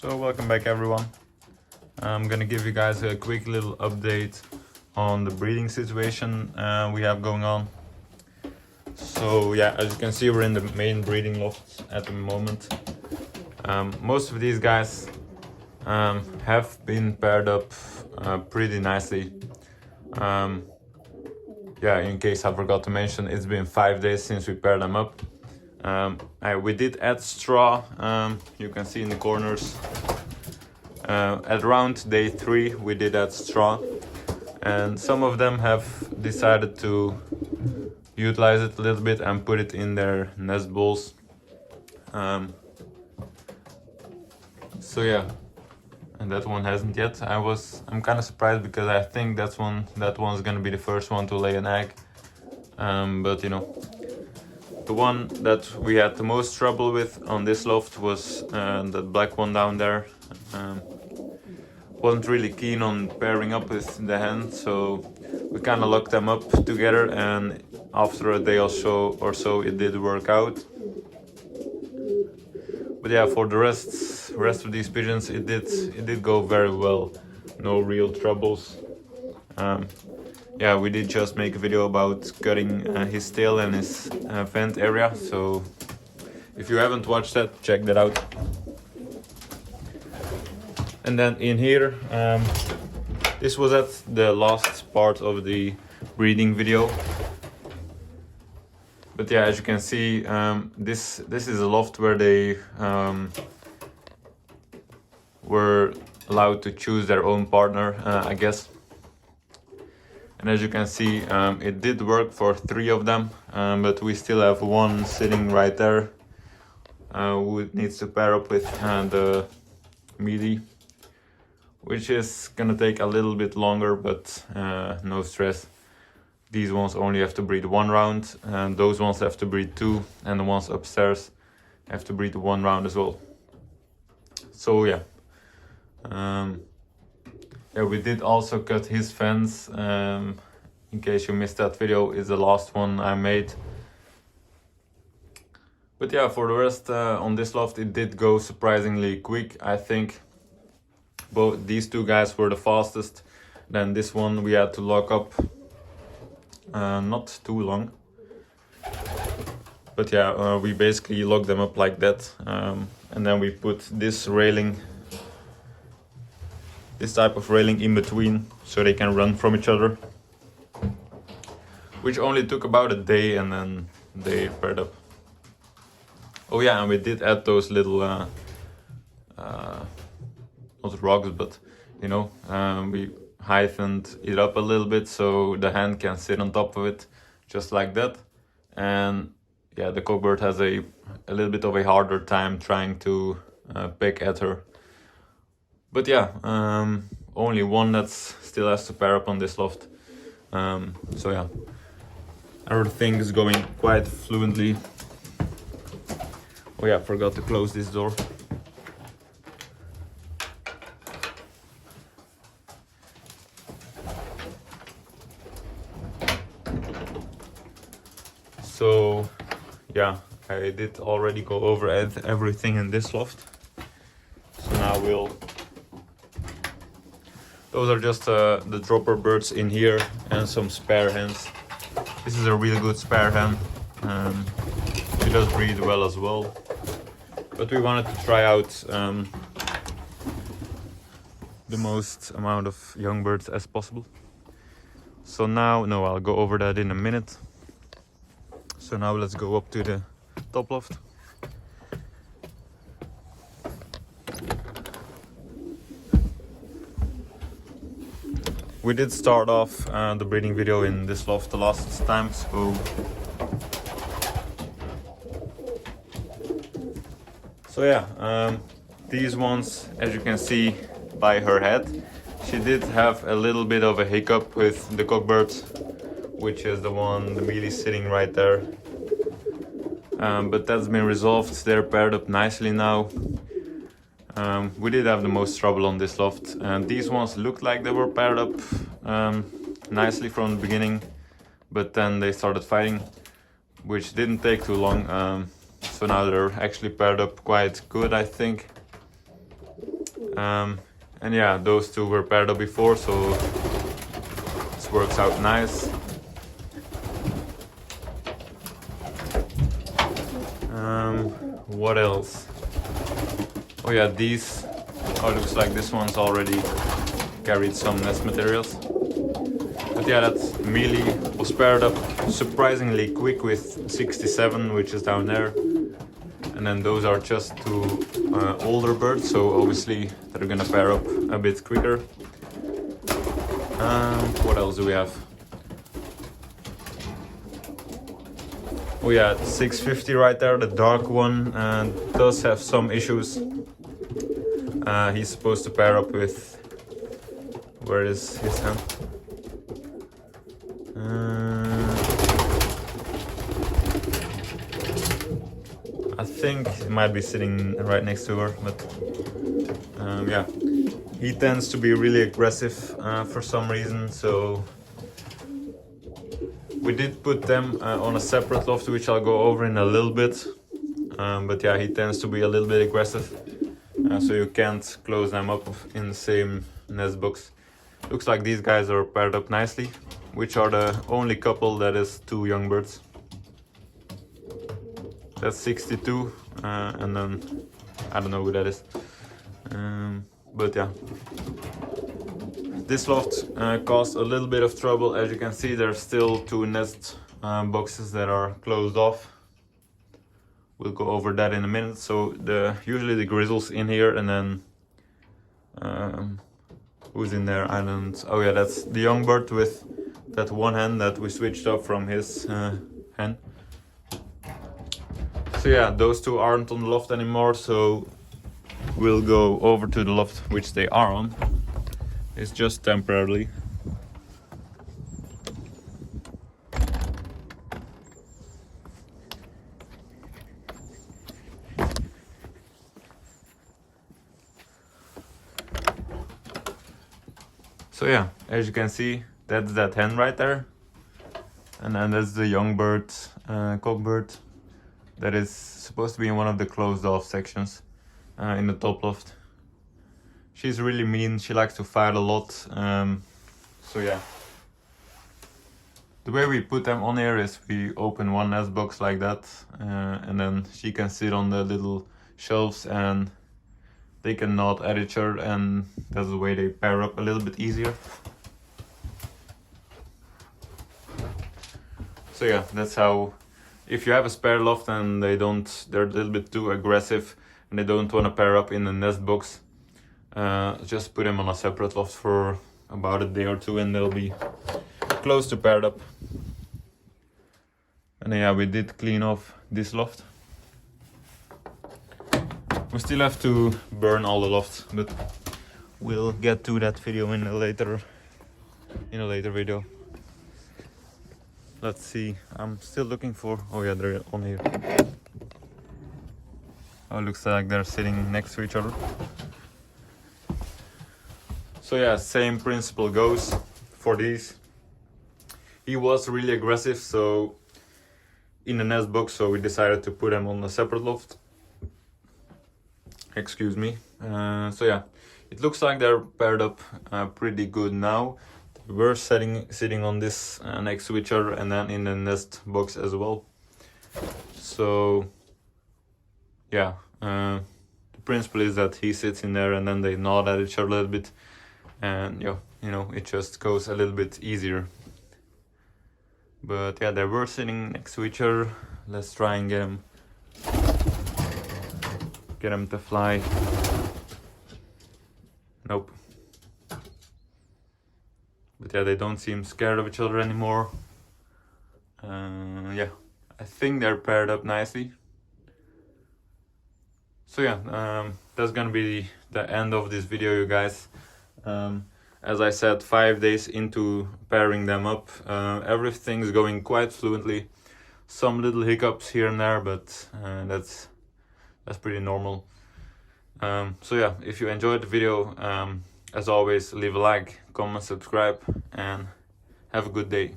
So welcome back everyone. I'm gonna give you guys a quick little update on the breeding situation we have going on. So yeah, as you can see, we're in the main breeding loft at the moment. Most of these guys have been paired up pretty nicely. Yeah, in case I forgot to mention, it's been 5 days since we paired them up. We did add straw, you can see in the corners. At around day 3 we did add straw, and some of them have decided to utilize it a little bit and put it in their nest bowls. So yeah, and that one hasn't yet. I'm kind of surprised because I think that one's gonna be the first one to lay an egg. But you know, the one that we had the most trouble with on this loft was that black one down there. Wasn't really keen on pairing up with the hen, so we kind of locked them up together, and after a day or so it did work out. But yeah, for the rest of these pigeons, it did go very well. No real troubles. Yeah, we did just make a video about cutting his tail and his vent area, so if you haven't watched that, check that out. And then in here, this was at the last part of the breeding video. But yeah, as you can see, this is a loft where they were allowed to choose their own partner, I guess. And as you can see, it did work for 3 of them, but we still have one sitting right there who needs to pair up with the mealy, which is gonna take a little bit longer, but no stress. These ones only have to breed 1 round, and those ones have to breed 2, and the ones upstairs have to breed 1 round as well. So yeah, yeah, we did also cut his fence. In case you missed that video, is the last one I made. But yeah, for the rest on this loft, it did go surprisingly quick. I think both these 2 guys were the fastest. Then this one we had to lock up not too long. But yeah, we basically locked them up like that, and then we put this type of railing in between so they can run from each other, which only took about a day, and then they paired up. Oh yeah, and we did add those little not rocks, but you know, we heightened it up a little bit so the hen can sit on top of it, just like that. And yeah, the cockbird has a little bit of a harder time trying to peck at her. But yeah, only one that still has to pair up on this loft. So yeah, everything is going quite fluently. Oh yeah, I forgot to close this door. So yeah, I did already go over everything in this loft. So now those are just the dropper birds in here and some spare hens. This is a really good spare hen. She does breed well as well. But we wanted to try out the most amount of young birds as possible. So now, no, I'll go over that in a minute. So now let's go up to the top loft. We did start off the breeding video in this loft the last time, so yeah, these ones, as you can see by her head, she did have a little bit of a hiccup with the cockbird, which is the mealy sitting right there. But that's been resolved. They're paired up nicely now. We did have the most trouble on this loft, and these ones looked like they were paired up nicely from the beginning, but then they started fighting, which didn't take too long. So now they're actually paired up quite good, I think. And yeah, those two were paired up before, so this works out nice. What else? Oh yeah, these. Oh, looks like this one's already carried some nest materials. But yeah, that mealy was paired up surprisingly quick with 67, which is down there. And then those are just two older birds, so obviously they're gonna pair up a bit quicker. What else do we have? Oh yeah, 650 right there, the dark one does have some issues. He's supposed to pair up with... Where is his hand? I think it might be sitting right next to her, but yeah. He tends to be really aggressive for some reason, so we did put them on a separate loft, which I'll go over in a little bit. But yeah, he tends to be a little bit aggressive, so you can't close them up in the same nest box. Looks like these guys are paired up nicely, which are the only couple that is two young birds. That's 62, and then I don't know who that is. But yeah, this loft caused a little bit of trouble. As you can see, there's still two nest boxes that are closed off. We'll go over that in a minute. So usually the grizzle's in here, and then who's in there? I don't. Oh yeah, that's the young bird with that one hen that we switched up from his hen. So yeah, those two aren't on the loft anymore, so we'll go over to the loft which they are on. It's just temporarily. So yeah, as you can see, that's that hen right there. And then there's the young bird, cock bird, that is supposed to be in one of the closed off sections in the top loft. She's really mean, she likes to fight a lot. So yeah. The way we put them on here is we open one nest box like that, and then she can sit on the little shelves and they can nod at each other, and that's the way they pair up a little bit easier. So yeah, that's how, if you have a spare loft and they're a little bit too aggressive and they don't want to pair up in the nest box, just put them on a separate loft for about a day or two and they'll be close to paired up. And yeah, we did clean off this loft. We still have to burn all the lofts, but we'll get to that video in a later video. Let's see, I'm still looking for... Oh yeah, they're on here. Oh, it looks like they're sitting next to each other. So yeah, same principle goes for these. He was really aggressive, so in the nest box, so we decided to put him on a separate loft. Excuse me. So yeah, it looks like they're paired up pretty good now. They were sitting on this next to each other and then in the nest box as well. So yeah, the principle is that he sits in there and then they nod at each other a little bit, and yeah, you know, it just goes a little bit easier. But yeah, they were sitting next to each other. Let's try and get them to fly. Nope. But yeah, they don't seem scared of each other anymore. Yeah, I think they're paired up nicely. So yeah, that's gonna be the end of this video, you guys. As I said, 5 days into pairing them up, everything's going quite fluently. Some little hiccups here and there, but that's pretty normal. So yeah, if you enjoyed the video, as always, leave a like, comment, subscribe, and have a good day.